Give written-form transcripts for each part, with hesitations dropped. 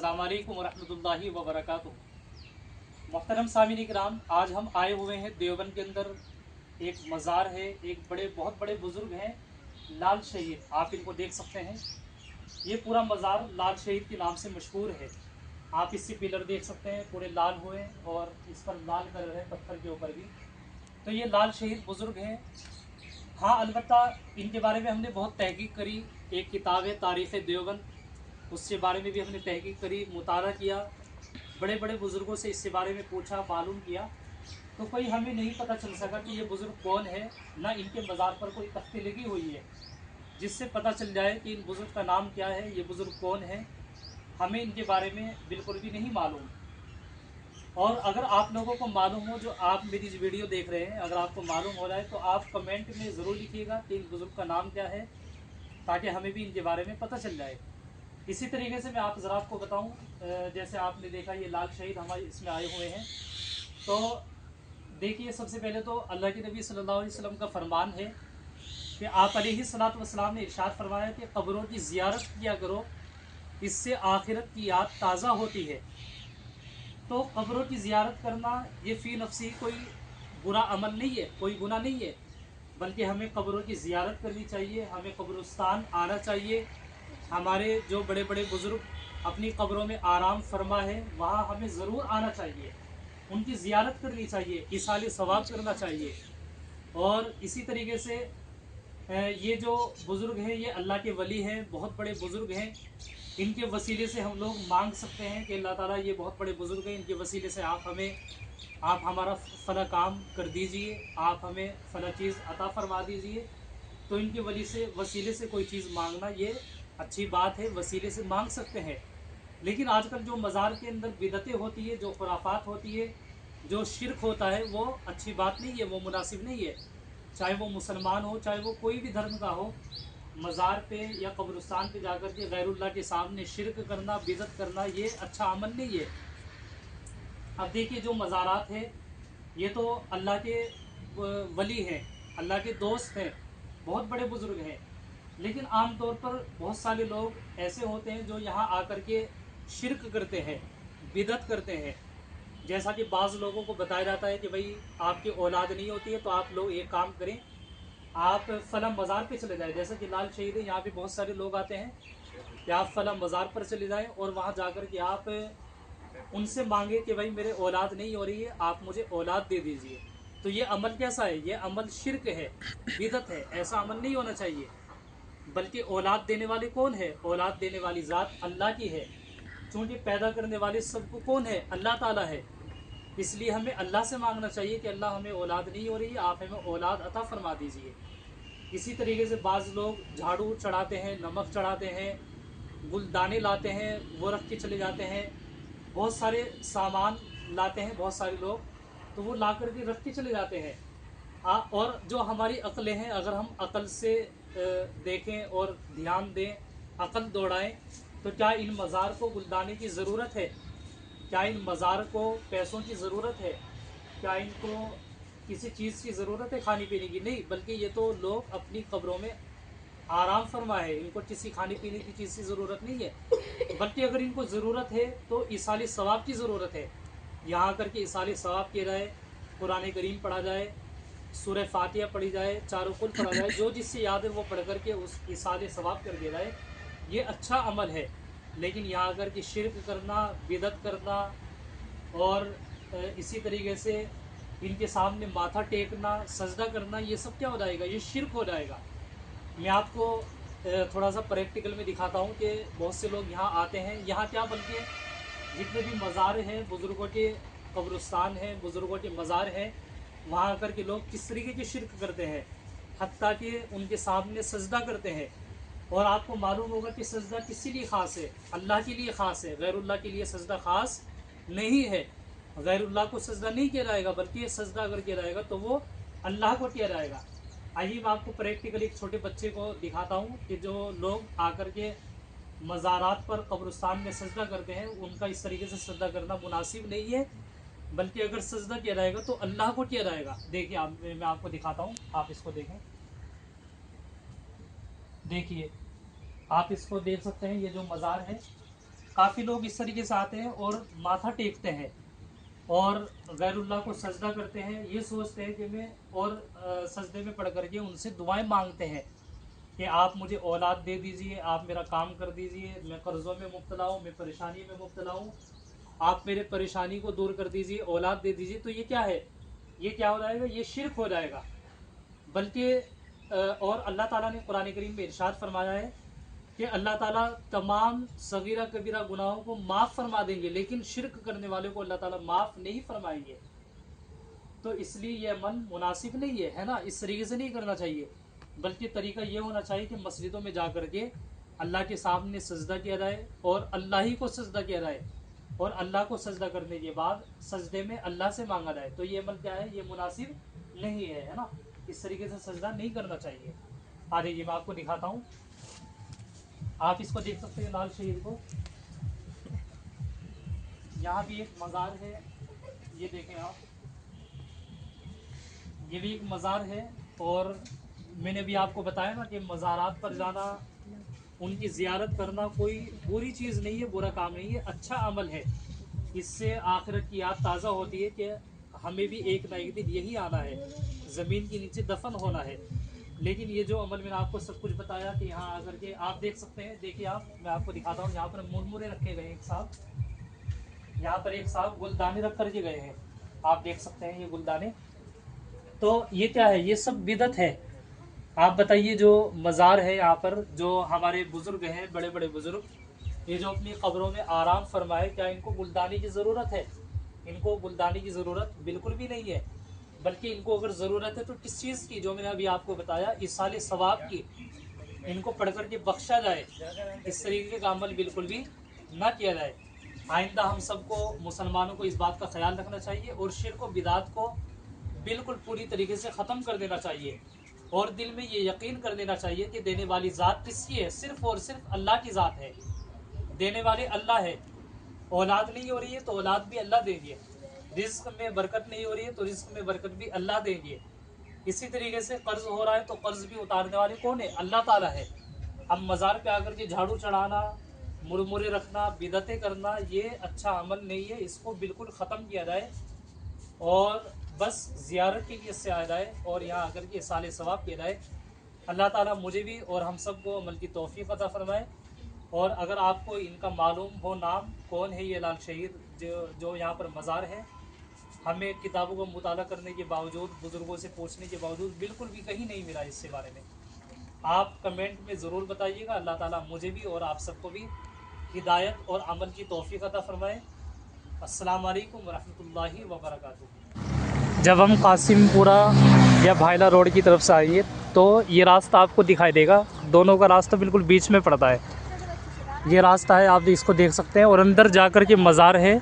अस्सलाम वालेकुम वरहमतुल्लाहि वबरकातुहू। मोहतरम सामीन इकराम, आज हम आए हुए हैं देवबंद के अंदर। एक मज़ार है, एक बहुत बड़े बुज़ुर्ग हैं, लाल शहीद। आप इनको देख सकते हैं। ये पूरा मज़ार लाल शहीद के नाम से मशहूर है। आप इससे पिलर देख सकते हैं, पूरे लाल हुए और इस पर लाल कलर है पत्थर के ऊपर भी। तो ये लाल शहीद बुज़ुर्ग हैं। हाँ, अलबत्ता इनके बारे में हमने बहुत तहकीक करी। एक किताब है तारीख़ देवबंद, उसके बारे में भी हमने तहकीक करी, मुताला किया, बड़े बड़े बुज़ुर्गों से इसके बारे में पूछा, मालूम किया। तो कोई हमें नहीं पता चल सका कि ये बुज़ुर्ग कौन है, ना इनके मज़ार पर कोई तख्ती लगी हुई है जिससे पता चल जाए कि इन बुज़ुर्ग का नाम क्या है, ये बुज़ुर्ग कौन है। हमें इनके बारे में बिल्कुल भी नहीं मालूम। और अगर आप लोगों को मालूम हो, जो आप मेरी वीडियो देख रहे हैं, अगर आपको मालूम हो जाए तो आप कमेंट में ज़रूर लिखिएगा कि इन बुज़ुर्ग का नाम क्या है, ताकि हमें भी इनके बारे में पता चल जाए। इसी तरीके से मैं आप ज़रा आपको बताऊं, जैसे आपने देखा ये लाल शहीद हमारे इसमें आए हुए हैं। तो देखिए, सबसे पहले तो अल्लाह के नबी सल्लल्लाहु अलैहि वसल्लम का फरमान है कि आप अलैहिस्सलातु वस्सलाम ने इरशाद फरमाया कि कब्रों की ज़ियारत किया करो, इससे आखिरत की याद ताज़ा होती है। तो कब्रों की ज़ियारत करना ये फ़ी नफ्सी कोई बुरा अमल नहीं है, कोई गुनाह नहीं है, बल्कि हमें कब्रों की ज़ियारत करनी चाहिए, हमें कब्रिस्तान आना चाहिए। हमारे जो बड़े बड़े बुज़ुर्ग अपनी कब्रों में आराम फरमा है, वहाँ हमें ज़रूर आना चाहिए, उनकी ज़ियारत करनी चाहिए, इसाले सवाब करना चाहिए। और इसी तरीके से ये जो बुज़ुर्ग हैं ये अल्लाह के वली हैं, बहुत बड़े बुज़ुर्ग हैं। इनके वसीले से हम लोग मांग सकते हैं कि अल्लाह ताला, ये बहुत बड़े बुज़ुर्ग हैं, इनके वसीले से आप हमारा फ़ला काम कर दीजिए, आप हमें फ़ला चीज़ अता फरमा दीजिए। तो इनके वसीले से कोई चीज़ मांगना ये अच्छी बात है, वसीले से मांग सकते हैं। लेकिन आजकल जो मज़ार के अंदर बिदतें होती है, जो खुराफात होती है, जो शिरक होता है, वो अच्छी बात नहीं है, वो मुनासिब नहीं है। चाहे वो मुसलमान हो, चाहे वो कोई भी धर्म का हो, मज़ार पे या कब्रिस्तान पे जाकर के गैरुल्लाह के सामने शिरक करना, बिदत करना, ये अच्छा अमल नहीं है। अब देखिए, जो मज़ारात है ये तो अल्लाह के वली हैं, अल्लाह के दोस्त हैं, बहुत बड़े बुज़ुर्ग हैं। लेकिन आम तौर पर बहुत सारे लोग ऐसे होते हैं जो यहाँ आकर के शिरक करते हैं, बिदत करते हैं। जैसा कि बाज़ लोगों को बताया जाता है कि भाई आपकी औलाद नहीं होती है तो आप लोग एक काम करें, आप फला मज़ार पे चले जाएं। जैसा कि लाल शहीद है, यहाँ पे बहुत सारे लोग आते हैं कि आप फला मज़ार पर चले जाएं और वहाँ जाकर के आप उनसे मांगे कि भाई मेरे औलाद नहीं हो रही है, आप मुझे औलाद दे दीजिए। तो ये अमल कैसा है? ये अमल शिरक है, बिदत है, ऐसा अमल नहीं होना चाहिए। बल्कि औलाद देने वाले कौन है? औलाद देने वाली ज़ात अल्लाह की है। चूँकि पैदा करने वाले सबको कौन है? अल्लाह ताला है। इसलिए हमें अल्लाह से मांगना चाहिए कि अल्लाह, हमें औलाद नहीं हो रही है, आप हमें औलाद अता फरमा दीजिए। इसी तरीके से बाज़ लोग झाड़ू चढ़ाते हैं, नमक चढ़ाते हैं, गुलदाने लाते हैं, वो रख के चले जाते हैं। बहुत सारे सामान लाते हैं बहुत सारे लोग, तो वो ला करके रख के चले जाते हैं। और जो हमारी अक्लें हैं, अगर हम अकल से देखें और ध्यान दें, अकल दौड़ाएं, तो क्या इन मज़ार को गुलदाने की ज़रूरत है? क्या इन मज़ार को पैसों की ज़रूरत है? क्या इनको किसी चीज़ की ज़रूरत है खाने पीने की? नहीं, बल्कि ये तो लोग अपनी कब्रों में आराम फरमा है, इनको किसी खाने पीने की चीज़ की ज़रूरत नहीं है। बल्कि अगर इनको ज़रूरत है तो इसाले सवाब की ज़रूरत है। यहाँ करके इसाले सवाब किया जाए, कुरान करीम पढ़ा जाए, सूरह फातिहा पढ़ी जाए, चारों कुल पढ़ा जाए, जो जिससे याद है वो पढ़ करके उस इसाले सवाब कर दिया जाए, ये अच्छा अमल है। लेकिन यहाँ आकर के शिरक करना, बिदत करना और इसी तरीके से इनके सामने माथा टेकना, सजदा करना, ये सब क्या हो जाएगा? ये शिरक हो जाएगा। मैं आपको थोड़ा सा प्रैक्टिकल में दिखाता हूँ कि बहुत से लोग यहाँ आते हैं, यहाँ क्या, बल्कि जितने भी मज़ार हैं, बुज़ुर्गों के कब्रिस्तान हैं, बुज़ुर्गों के मज़ार हैं, वहाँ आकर के लोग किस तरीके की शिरक करते हैं, हत्ता कि उनके सामने सजदा करते हैं। और आपको मालूम होगा कि सजदा किसी लिए ख़ास है? अल्लाह के लिए ख़ास है, गैरुल्लाह के लिए सजदा ख़ास नहीं है। गैरुल्लाह को सजदा नहीं किया जाएगा, बल्कि सजदा अगर किया जाएगा तो वो अल्लाह को किया जाएगा। आइए मैं आपको प्रैक्टिकली एक छोटे बच्चे को दिखाता हूँ कि जो लोग आकर के मज़ारात पर कब्रिस्तान में सजदा करते हैं, उनका इस तरीके से सजदा करना मुनासिब नहीं है। बल्कि अगर सजदा किया जाएगा तो अल्लाह को किया जाएगा। देखिए, मैं आपको दिखाता हूँ, आप इसको देखें। देखिए, आप इसको देख सकते हैं, ये जो मज़ार है काफ़ी लोग इस तरीके से आते हैं और माथा टेकते हैं और गैरुल्लाह को सजदा करते हैं, ये सोचते हैं कि मैं और सजदे में पढ़ करके उनसे दुआएं मांगते हैं कि आप मुझे औलाद दे दीजिए, आप मेरा काम कर दीजिए, मैं कर्ज़ों में मुब्तला हूँ, मैं परेशानी में मुब्तला हूँ, आप मेरे परेशानी को दूर कर दीजिए, औलाद दे दीजिए। तो ये क्या है, ये क्या हो जाएगा, ये शिरक हो जाएगा। बल्कि और अल्लाह ताला ने कुरान करीम में इरशाद फरमाया है कि अल्लाह ताला तमाम सगीरा कबीरा गुनाहों को माफ़ फरमा देंगे, लेकिन शिरक करने वाले को अल्लाह ताला माफ़ नहीं फरमाएंगे। तो इसलिए यह मन मुनासिब नहीं है ना, इस तरीके से नहीं करना चाहिए। बल्कि तरीका ये होना चाहिए कि मस्जिदों में जा कर के अल्लाह के सामने सजदा किया जाए और अल्लाह ही को सजदा किया जाए, और अल्लाह को सजदा करने के बाद सजदे में अल्लाह से मांगा जाए। तो ये अमल क्या है, ये मुनासिब नहीं है ना, इस तरीके से सजदा नहीं करना चाहिए। आ देखिए मैं आपको दिखाता हूँ, आप इसको देख सकते हैं लाल शहीद को। यहाँ भी एक मज़ार है, ये देखें आप, ये भी एक मज़ार है। और मैंने भी आपको बताया ना कि मज़ारात पर जाना, उनकी ज़ियारत करना कोई बुरी चीज़ नहीं है, बुरा काम नहीं है, अच्छा अमल है। इससे आखिरत की याद ताज़ा होती है कि हमें भी एक ना एक दिन यही आना है, ज़मीन के नीचे दफन होना है। लेकिन ये जो अमल मैंने आपको सब कुछ बताया कि यहाँ आकर के आप देख सकते हैं, देखिए आप, मैं आपको दिखाता हूँ। यहाँ पर मुरमुरे रखे गए एक साहब, यहाँ पर एक साहब गुलदाने रख करके गए हैं, आप देख सकते हैं ये गुलदाने। तो ये क्या है, ये सब बिदत है। आप बताइए, जो मज़ार है यहाँ पर, जो हमारे बुज़ुर्ग हैं, बड़े बड़े बुज़ुर्ग, ये जो अपनी क़ब्रों में आराम फरमाए, क्या इनको गुलदानी की ज़रूरत है? इनको गुलदानी की ज़रूरत बिल्कुल भी नहीं है। बल्कि इनको अगर ज़रूरत है तो किस चीज़ की, जो मैंने अभी आपको बताया, इसाले सवाब की, इनको पढ़ कर के बख्शा जाए। इस तरीके का अमल बिल्कुल भी ना किया जाए। आइंदा हम सबको, मुसलमानों को, इस बात का ख्याल रखना चाहिए और शिर्क व बिदात को बिल्कुल पूरी तरीके से ख़त्म कर देना चाहिए, और दिल में ये यकीन कर देना चाहिए कि देने वाली ज़ात किसकी है, सिर्फ़ और सिर्फ अल्लाह की ज़ात है। देने वाले अल्लाह है। औलाद नहीं हो रही है तो औलाद भी अल्लाह देंगे, रिज़्क़ में बरकत नहीं हो रही है तो रिज़्क़ में बरकत भी अल्लाह देंगे। इसी तरीके से कर्ज़ हो रहा है तो कर्ज़ भी उतारने वाले कौन है, अल्लाह ताला है। हम मज़ार पे आकर के झाड़ू चढ़ाना, मुरमुरे रखना, बिदतें करना, ये अच्छा अमल नहीं है। इसको बिल्कुल ख़त्म किया जाए और बस ज़ियारत के लिए से आ जाए और यहाँ आकर के इसाले सवाब किया जाए। अल्लाह ताला मुझे भी और हम सब को अमल की तौफ़ीक़ अता फ़रमाए। और अगर आपको इनका मालूम हो नाम, कौन है ये लाल शहीद, जो यहाँ पर मज़ार है, हमें किताबों को मुताला करने के बावजूद, बुज़ुर्गों से पूछने के बावजूद बिल्कुल भी कहीं नहीं मिला इससे बारे में। आप कमेंट में ज़रूर बताइएगा। अल्लाह ताला मुझे भी और आप सबको भी हिदायत और अमल की तौफ़ीक़ अता फ़रमाए। अस्सलाम वालेकुम वरहमतुल्लाहि वबरकातुहू। जब हम कासिमपुरा या भायला रोड की तरफ से आएंगे तो ये रास्ता आपको दिखाई देगा, दोनों का रास्ता बिल्कुल बीच में पड़ता है। ये रास्ता है, आप इसको देख सकते हैं, और अंदर जाकर के मज़ार है।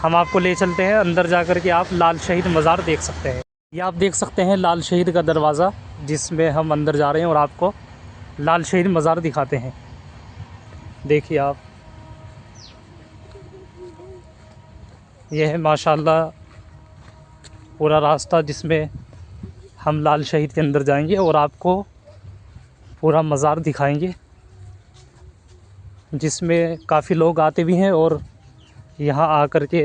हम आपको ले चलते हैं अंदर, जाकर के आप लाल शहीद मज़ार देख सकते हैं। ये आप देख सकते हैं लाल शहीद का दरवाज़ा, जिसमें हम अंदर जा रहे हैं और आपको लाल शहीद मज़ार दिखाते हैं। देखिए आप, यह है माशाल्लाह पूरा रास्ता जिसमें हम लाल शहीद के अंदर जाएंगे और आपको पूरा मज़ार दिखाएंगे, जिसमें काफ़ी लोग आते भी हैं और यहाँ आकर के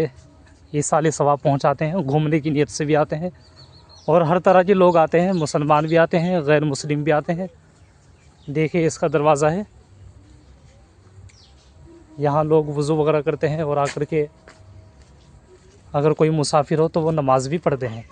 ये साले सवाब पहुँचाते हैं। घूमने की नीयत से भी आते हैं और हर तरह के लोग आते हैं, मुसलमान भी आते हैं, गैर मुस्लिम भी आते हैं। देखिए इसका दरवाज़ा है, यहाँ लोग वज़ू वगैरह करते हैं और आकर के अगर कोई मुसाफिर हो तो वो नमाज़ भी पढ़ते हैं।